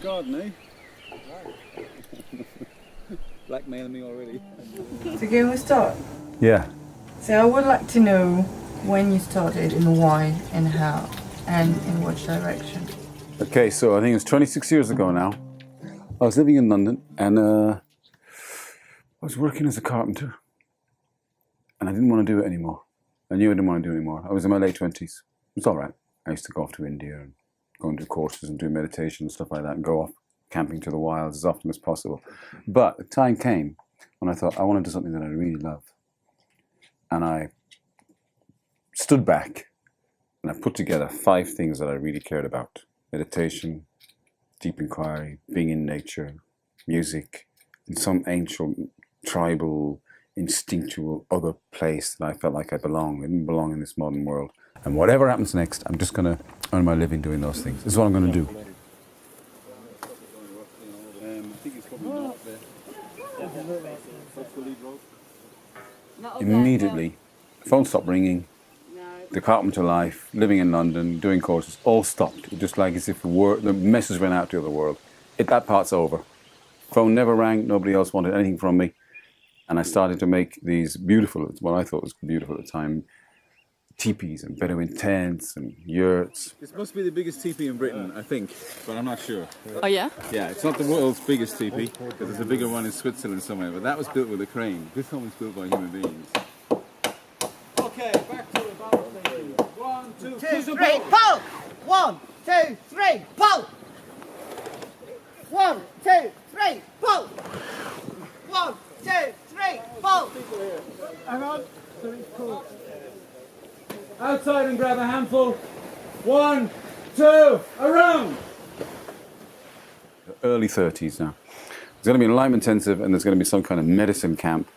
garden, eh? Blackmailing me already. So can we start? Yeah. So I would like to know when you started and why and how and in which direction. Okay, so I think it's 26 years ago now. I was living in London and I was working as a carpenter and I didn't want to do it anymore. I knew I didn't want to do it anymore. I was in my late 20s. It was all right. I used to go off to India and go and do courses and do meditation and stuff like that and go off camping to the wilds as often as possible. But the time came when I thought I want to do something that I really love. And I stood back and I put together 5 things that I really cared about. Meditation, deep inquiry, being in nature, music, in some ancient, tribal, instinctual other place that I felt like I belonged. I didn't belong in this modern world. And whatever happens next, I'm just going to earn my living doing those things. This is what I'm going to do. Immediately, the phone stopped ringing. The carpenter life, living in London, doing courses, all stopped. It just like as if the message went out to the other world. That part's over. Phone never rang. Nobody else wanted anything from me. And I started to make these beautiful, what I thought was beautiful at the time, teepees and Bedouin tents and yurts. This must be the biggest teepee in Britain, I think, but I'm not sure. Oh, yeah? Yeah, it's not the world's biggest teepee, because there's a bigger one in Switzerland somewhere, but that was built with a crane. This one was built by human beings. Okay, back to the battle station. 1, 2, 3, pull! 1, 2, 3, pull! 1, 2, 3, pull! 1, 2, 3, pull! Hang on. Outside and grab a handful. 1, 2, around! Early 30s now. There's going to be an enlightenment intensive and there's going to be some kind of medicine camp.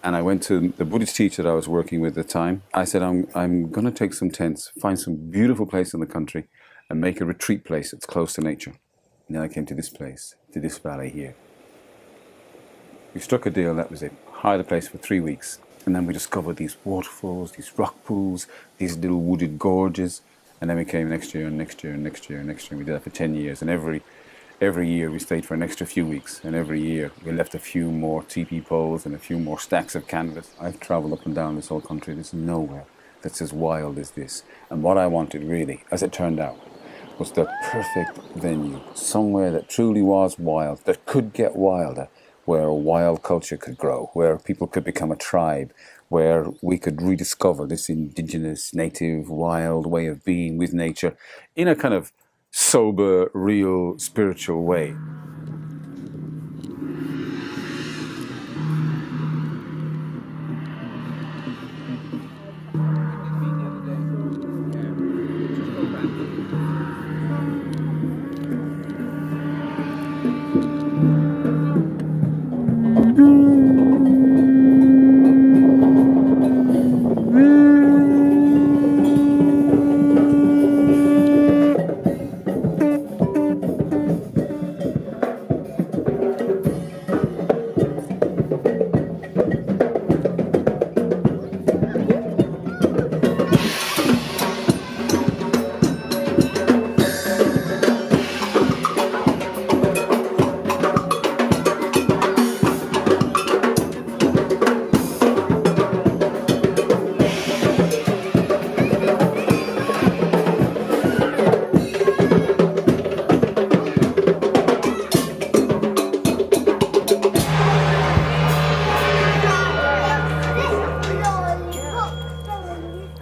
And I went to the Buddhist teacher that I was working with at the time. I said, I'm going to take some tents, find some beautiful place in the country and make a retreat place that's close to nature. And then I came to this place, to this valley here. We struck a deal, that was it. Hired a place for 3 weeks. And then we discovered these waterfalls, these rock pools, these little wooded gorges. And then we came next year and next year and next year and next year. We did that for 10 years. And every year we stayed for an extra few weeks. And every year we left a few more teepee poles and a few more stacks of canvas. I've traveled up and down this whole country. There's nowhere that's as wild as this. And what I wanted really, as it turned out, was the perfect venue. Somewhere that truly was wild, that could get wilder, where a wild culture could grow, where people could become a tribe, where we could rediscover this indigenous, native, wild way of being with nature in a kind of sober, real, spiritual way.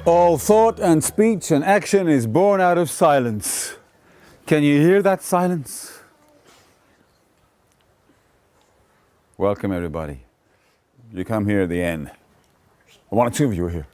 All thought and speech and action is born out of silence. Can you hear that silence? Welcome everybody. You come here at the end. 1 or 2 of you are here.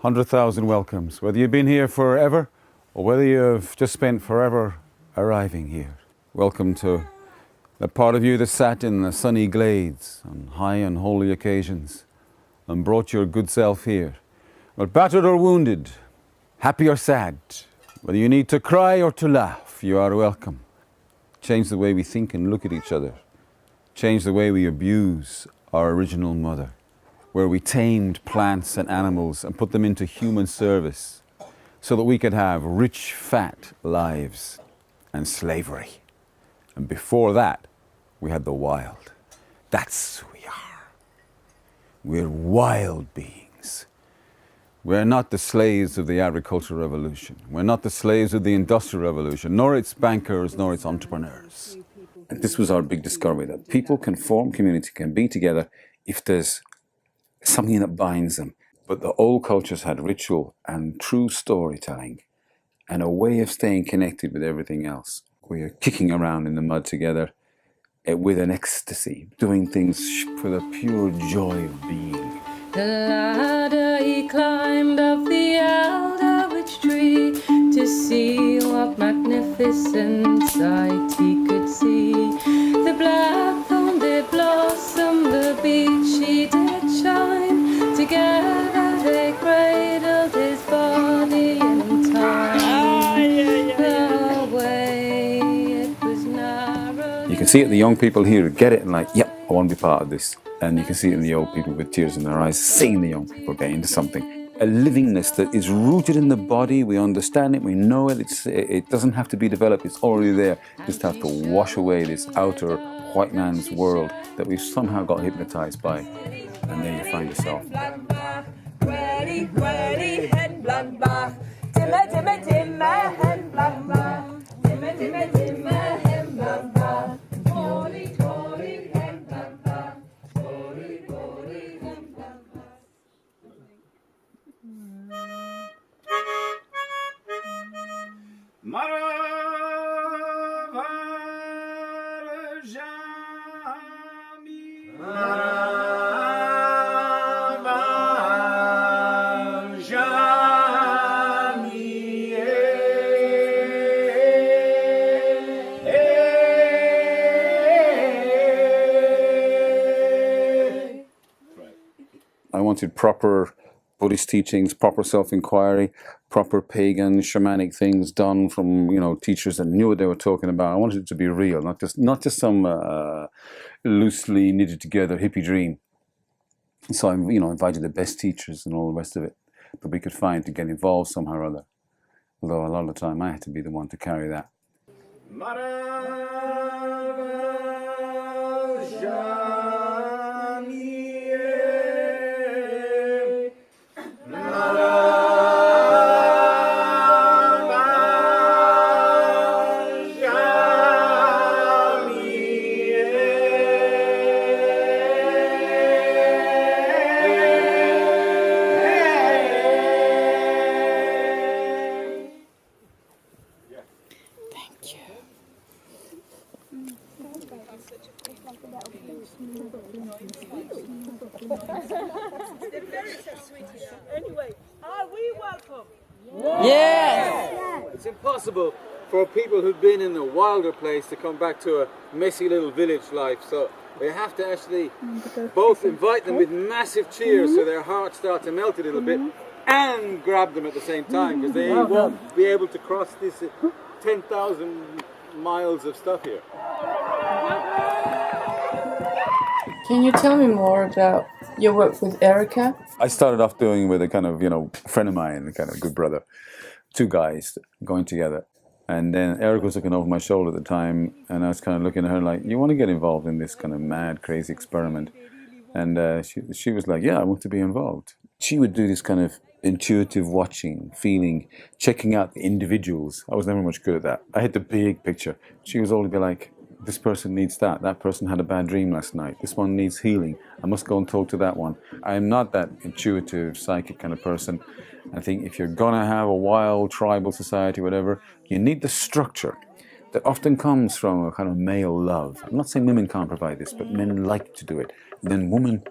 100,000 welcomes, whether you've been here forever or whether you've just spent forever arriving here. Welcome to the part of you that sat in the sunny glades on high and holy occasions and brought your good self here. Well, battered or wounded, happy or sad, whether you need to cry or to laugh, you are welcome. Change the way we think and look at each other. Change the way we abuse our original mother, where we tamed plants and animals and put them into human service so that we could have rich, fat lives and slavery. And before that, we had the wild. That's who we are. We're wild beings. We're not the slaves of the agricultural revolution. We're not the slaves of the industrial revolution, nor its bankers, nor its entrepreneurs. And this was our big discovery, that people can form community, can be together if there's something that binds them. But the old cultures had ritual and true storytelling and a way of staying connected with everything else. We are kicking around in the mud together with an ecstasy, doing things for the pure joy of being. The ladder he climbed up the elder witch tree to see what magnificent sight he could see. The blackthorn did blossom, the beech she did shine. Together they cradled his body in time. The way it was narrow. You can see it in the young people here who get it and like, yep, I want to be part of this. And you can see it in the old people with tears in their eyes, seeing the young people get into something. A livingness that is rooted in the body, we understand it, we know it, it doesn't have to be developed, it's already there. You just have to wash away this outer white man's world that we've somehow got hypnotized by. And there you find yourself. I wanted proper Buddhist teachings, proper self-inquiry, proper pagan, shamanic things done from, teachers that knew what they were talking about. I wanted it to be real, not just some loosely knitted together hippie dream. So I, invited the best teachers and all the rest of it that we could find to get involved somehow or other. Although a lot of the time I had to be the one to carry that. Anyway, are we welcome? Yes! It's impossible for people who've been in a wilder place to come back to a messy little village life, so we have to actually both invite them with massive cheers so their hearts start to melt a little bit, and grab them at the same time, because they won't be able to cross this 10,000 miles of stuff here. Can you tell me more about your work with Erica? I started off doing with a kind of, friend of mine, a kind of good brother, two guys going together. And then Eric was looking over my shoulder at the time, and I was kind of looking at her like, you want to get involved in this kind of mad, crazy experiment? And she was like, yeah, I want to be involved. She would do this kind of intuitive watching, feeling, checking out the individuals. I was never much good at that. I had the big picture. She was always be like, this person needs that. That person had a bad dream last night. This one needs healing. I must go and talk to that one. I'm not that intuitive, psychic kind of person. I think if you're going to have a wild tribal society, whatever, you need the structure that often comes from a kind of male love. I'm not saying women can't provide this, but men like to do it. And then woman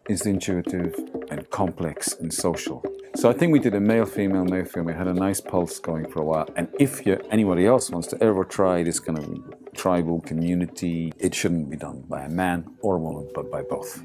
is intuitive and complex and social. So I think we did a male-female, male-female. We had a nice pulse going for a while. And if anybody else wants to ever try this kind of tribal community, it shouldn't be done by a man or a woman, but by both.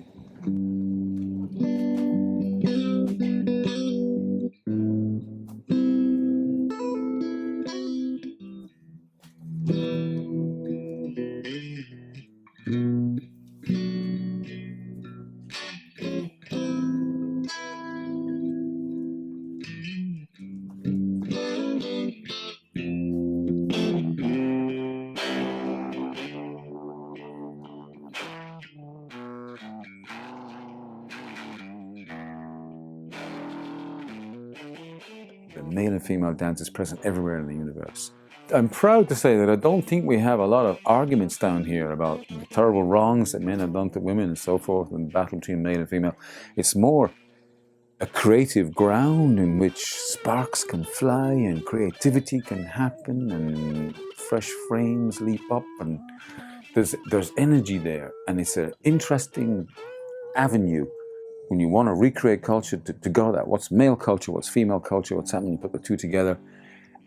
The male and female dance is present everywhere in the universe. I'm proud to say that I don't think we have a lot of arguments down here about the terrible wrongs that men have done to women and so forth, and the battle between male and female. It's more a creative ground in which sparks can fly and creativity can happen and fresh frames leap up, and there's energy there, and it's an interesting avenue when you want to recreate culture to go that. What's male culture, what's female culture, what's happening, you put the two together,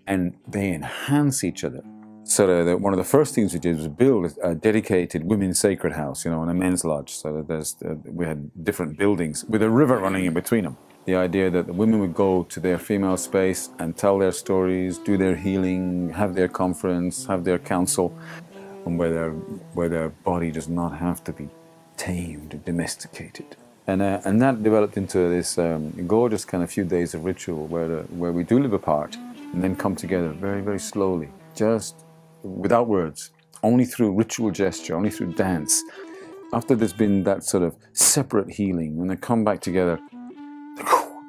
and they enhance each other. So one of the first things we did was build a dedicated women's sacred house, in a men's lodge. So that we had different buildings with a river running in between them. The idea that the women would go to their female space and tell their stories, do their healing, have their conference, have their council, and where their body does not have to be tamed, domesticated. And that developed into this gorgeous kind of few days of ritual where we do live apart and then come together very, very slowly, just without words, only through ritual gesture, only through dance. After there's been that sort of separate healing, when they come back together,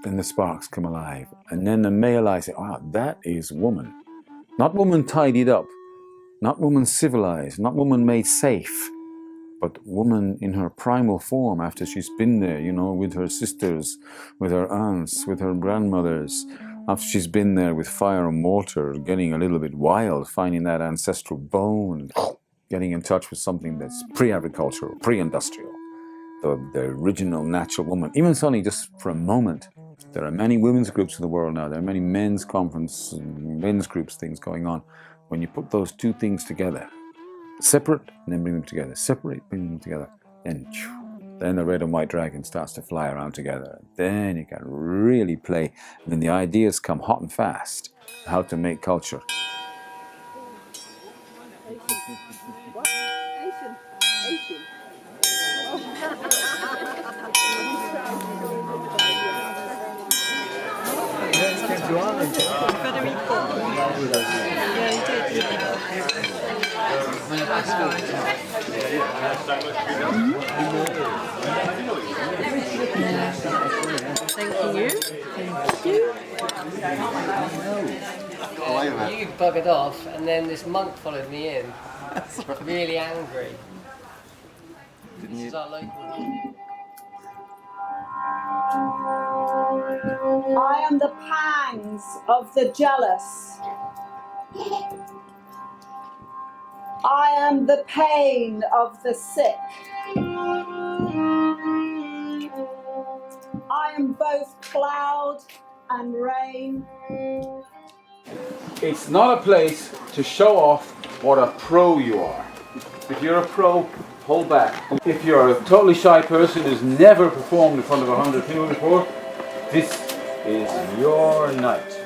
then the sparks come alive. And then the male eye says, that is woman. Not woman tidied up, not woman civilized, not woman made safe, but woman in her primal form after she's been there, with her sisters, with her aunts, with her grandmothers, after she's been there with fire and mortar, getting a little bit wild, finding that ancestral bone, getting in touch with something that's pre-agricultural, pre-industrial, the original natural woman. Even suddenly, just for a moment, there are many women's groups in the world now. There are many men's conference, men's groups, things going on. When you put those two things together, separate and then bring them together, separate, bring them together, then the red and white dragon starts to fly around together. Then you can really play. And then the ideas come hot and fast, how to make culture. Thank you. You buggered off, and then this monk followed me in, really angry. This is our local. I am the pangs of the jealous. I am the pain of the sick. I am both cloud and rain. It's not a place to show off what a pro you are. If you're a pro, hold back. If you're a totally shy person who's never performed in front of 100 people before, this is your night.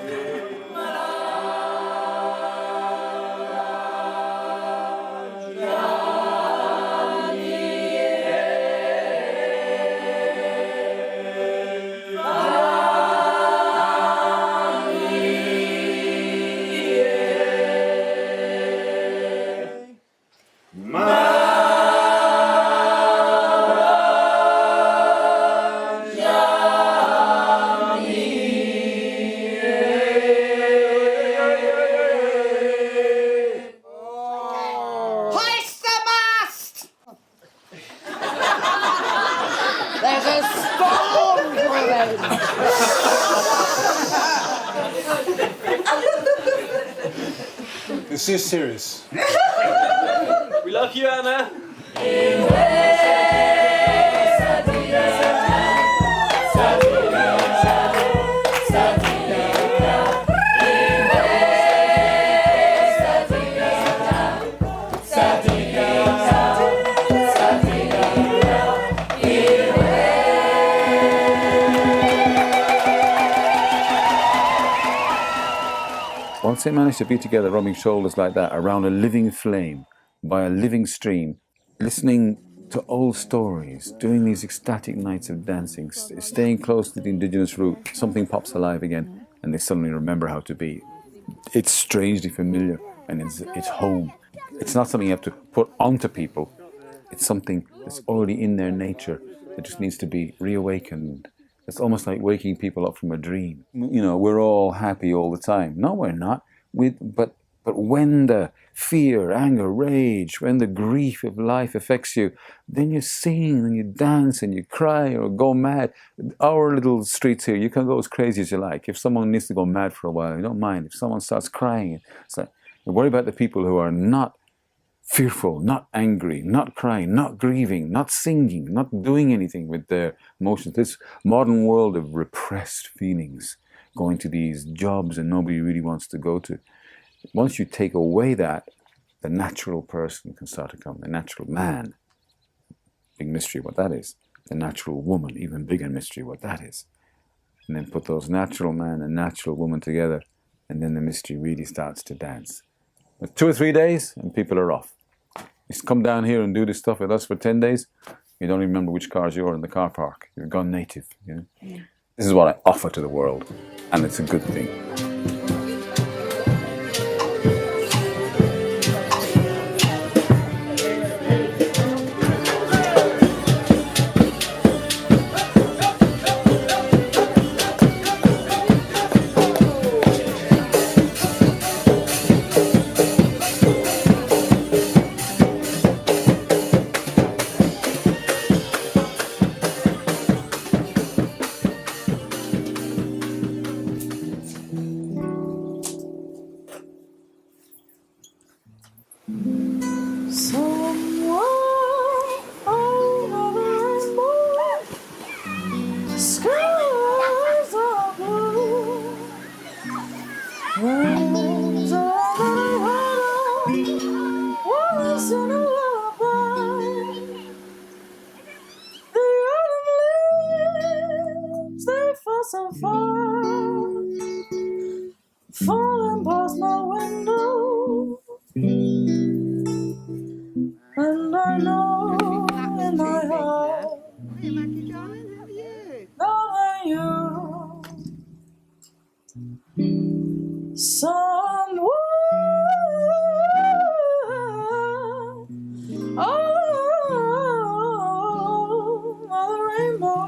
Hoist the mast! There's a storm brewing! This is serious. We love you, Anna. Once they manage to be together, rubbing shoulders like that around a living flame, by a living stream, listening to old stories, doing these ecstatic nights of dancing, staying close to the indigenous root, something pops alive again, and they suddenly remember how to be. It's strangely familiar, and it's home. It's not something you have to put onto people. It's something that's already in their nature that just needs to be reawakened It's almost like waking people up from a dream. You know, we're all happy all the time. No, we're not. But when the fear, anger, rage, when the grief of life affects you, then you sing and you dance and you cry or go mad. Our little streets here, you can go as crazy as you like. If someone needs to go mad for a while, you don't mind. If someone starts crying, it's like, you worry about the people who are not fearful, not angry, not crying, not grieving, not singing, not doing anything with their emotions. This modern world of repressed feelings, going to these jobs and nobody really wants to go to. Once you take away that, the natural person can start to come, the natural man. Big mystery what that is. The natural woman, even bigger mystery what that is. And then put those natural man and natural woman together, and then the mystery really starts to dance. But 2 or 3 days, and people are off. You come down here and do this stuff with us for 10 days, you don't even remember which cars you're in the car park. You've gone native. You know? This is what I offer to the world, and it's a good thing. Falling past my window, and I know in my heart that you somewhere on the rainbow.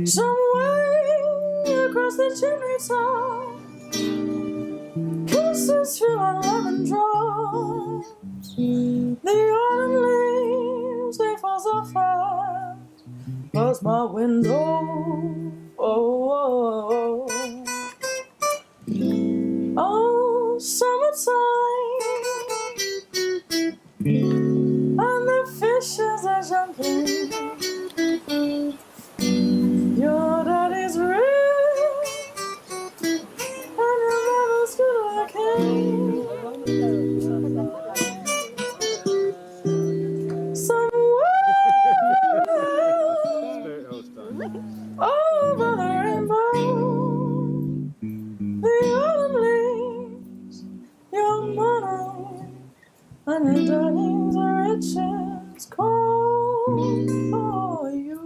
Somewhere across the chimney top, kisses feel like lemon drops. The autumn leaves, they fall so fast past my window. Oh, summertime, and the fishes are jumping. Your daddy's rich, and your mama's good looking. Somewhere over the rainbow, the autumn leaves, your mother and your darling's riches call for you.